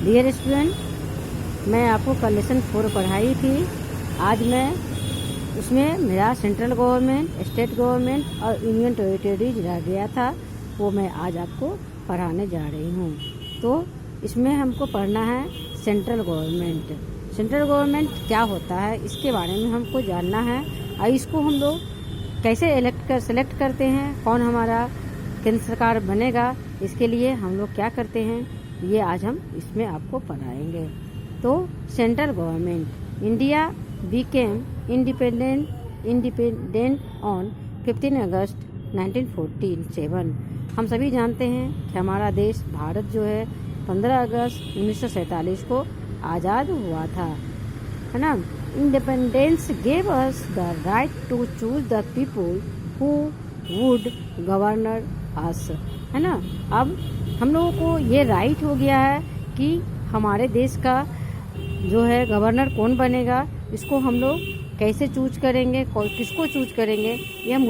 Dear student, मैं आपको कल लेसन 4 पढ़ाई थी। आज मैं उसमें मेरा सेंट्रल गवर्नमेंट, स्टेट गवर्नमेंट और यूनियन टेरिटरीज रह गया था, वो मैं आज आपको पढ़ाने जा रही हूँ। तो इसमें हमको पढ़ना है सेंट्रल गवर्नमेंट। सेंट्रल गवर्नमेंट क्या होता है इसके बारे में हमको जानना है, और इसको हम लोग कैसे सेलेक्ट करते हैं, कौन हमारा केंद्र सरकार बनेगा, इसके लिए हम लोग क्या करते हैं, ये आज हम इसमें आपको पढ़ाएंगे। तो central government, India became independent on 15 अगस्त 1947। हम सभी जानते हैं कि हमारा देश भारत जो है 15 अगस्त 1947 को आज़ाद हुआ था, है ना। Independence gave us the right to choose the people who would governor us, है ना। अब हम लोगों को ये राइट हो गया है कि हमारे देश का जो है गवर्नर कौन बनेगा, इसको हम लोग कैसे चूज करेंगे, किसको चूज करेंगे, यह हम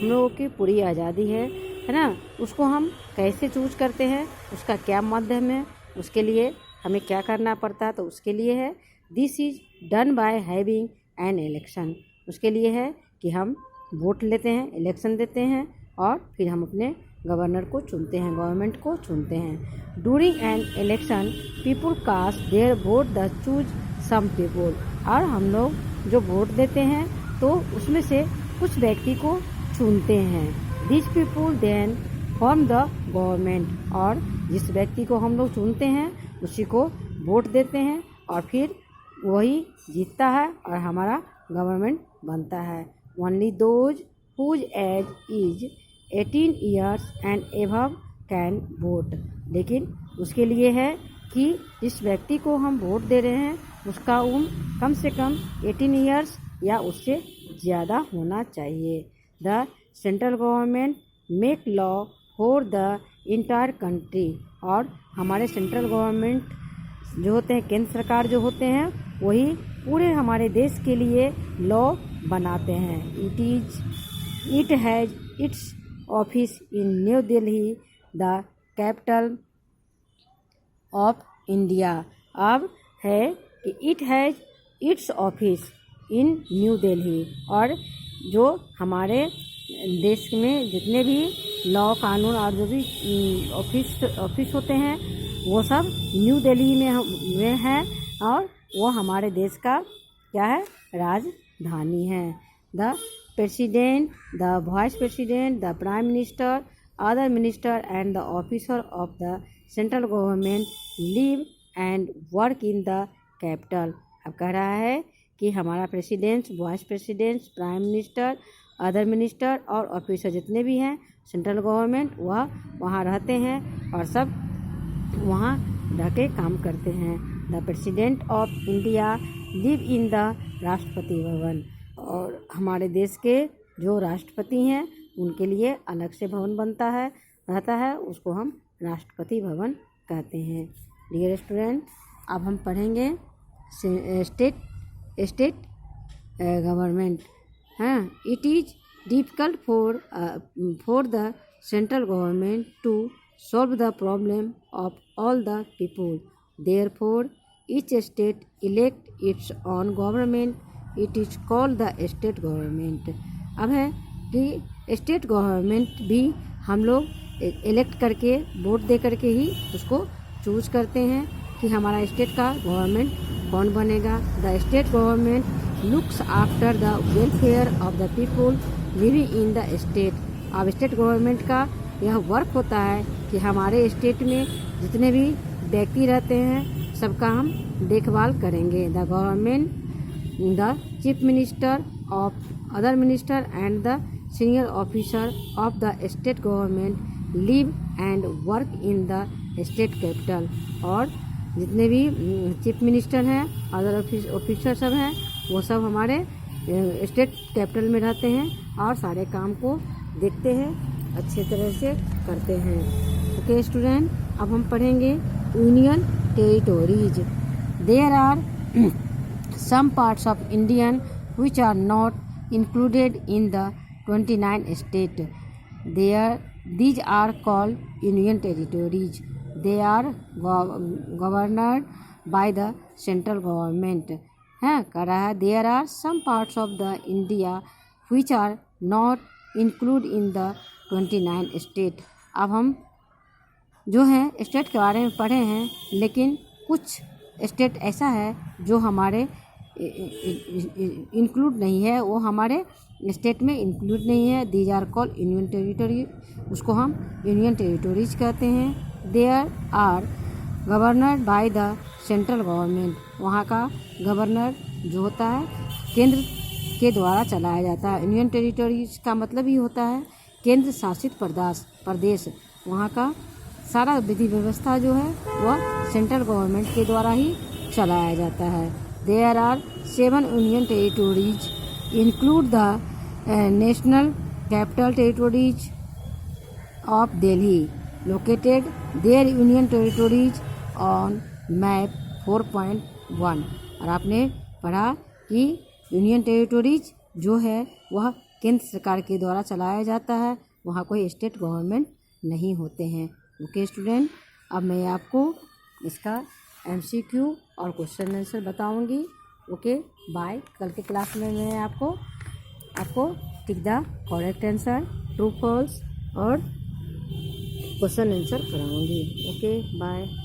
लोगों की पूरी आज़ादी है ना। उसको हम कैसे चूज करते हैं, उसका क्या माध्यम है, उसके लिए हमें क्या करना पड़ता है, तो उसके लिए है this is done by having an election. उसके लिए है कि हम वोट लेते हैं, इलेक्शन देते हैं और फिर हम अपने गवर्नर को चुनते हैं, गवर्नमेंट को चुनते हैं। During an election people cast their vote the choose some people. और हम लोग जो वोट देते हैं तो उसमें से कुछ व्यक्ति को चुनते हैं। This people then form the government. और जिस व्यक्ति को हम लोग चुनते हैं उसी को वोट देते हैं और फिर वही जीतता है और हमारा गवर्नमेंट बनता है। Only those whose age is 18 years and above can vote. लेकिन उसके लिए है कि जिस व्यक्ति को हम वोट दे रहे हैं उसका उम्र कम से कम 18 ईयर्स या उससे ज़्यादा होना चाहिए। The central government make law for the entire country. और हमारे सेंट्रल गवर्नमेंट जो होते हैं, केंद्र सरकार जो होते हैं, वही पूरे हमारे देश के लिए लॉ बनाते हैं। It has its office in new Delhi, the capital of India. अब है कि it has its office in new Delhi. और जो हमारे देश में जितने भी लॉ कानून और जो भी ऑफिस होते हैं वो सब न्यू दिल्ली में है और वो हमारे देश का क्या है, राजधानी है। The president, the vice president, the prime minister, other minister and the officer of the central government live and work in the capital. अब कह रहा है कि हमारा president, vice president, prime minister, other minister और ऑफिसर जितने भी हैं सेंट्रल गवर्नमेंट, वह वहाँ रहते हैं और सब वहाँ रह के काम करते हैं। The president of India live in the Rashtrapati Bhavan. और हमारे देश के जो राष्ट्रपति हैं उनके लिए अलग से भवन रहता है, उसको हम राष्ट्रपति भवन कहते हैं। डियर स्टूडेंट, अब हम पढ़ेंगे स्टेट गवर्नमेंट। हाँ, it is difficult for the central government to solve the problem of all the people. Therefore, each state elect its own government. It is called the state government. अब है कि state government भी हम लोग elect करके, vote दे करके ही उसको choose करते हैं कि हमारा स्टेट का गवर्नमेंट कौन बनेगा। The state government looks after the welfare of the people living in the state. अब स्टेट गवर्नमेंट का यह वर्क होता है कि हमारे स्टेट में जितने भी व्यक्ति रहते हैं सबका हम देखभाल करेंगे। The government, the chief minister of other minister and the senior officer of the state government live and work in the state capital. और जितने भी चीफ मिनिस्टर हैं, अदर ऑफिसर सब हैं, वो सब हमारे स्टेट कैपिटल में रहते हैं और सारे काम को देखते हैं, अच्छे तरह से करते हैं। ओके स्टूडेंट, अब हम पढ़ेंगे union territories. There are some parts of Indian which are not included in the 29 states. These are called union territories. They are governed by the central government. है कह रहा है there are some parts of the India which are not include in the 29 state. अब हम जो है state के बारे में पढ़े हैं, लेकिन कुछ स्टेट ऐसा है जो हमारे इंक्लूड नहीं है, वो हमारे स्टेट में इंक्लूड नहीं है। These are called union territory, उसको हम यूनियन टेरिटरीज कहते हैं। There are governed by the central government, वहाँ का गवर्नर जो होता है केंद्र के द्वारा चलाया जाता है। यूनियन टेरिटरीज का मतलब ही होता है केंद्र शासित प्रदेश। वहाँ का सारा विधि व्यवस्था जो है वह सेंट्रल गवर्नमेंट के द्वारा ही चलाया जाता है। There are 7 union territories include the national capital territories of Delhi located their union territories on map 4.1। और आपने पढ़ा कि यूनियन टेरिटोरीज जो है वह केंद्र सरकार के द्वारा चलाया जाता है, वहाँ कोई स्टेट गवर्नमेंट नहीं होते हैं। ओके स्टूडेंट, अब मैं आपको इसका MCQ और क्वेश्चन आंसर बताऊंगी। Okay bye. कल के क्लास में मैं आपको tick the correct answer, true false और क्वेश्चन आंसर कराऊंगी। Okay bye.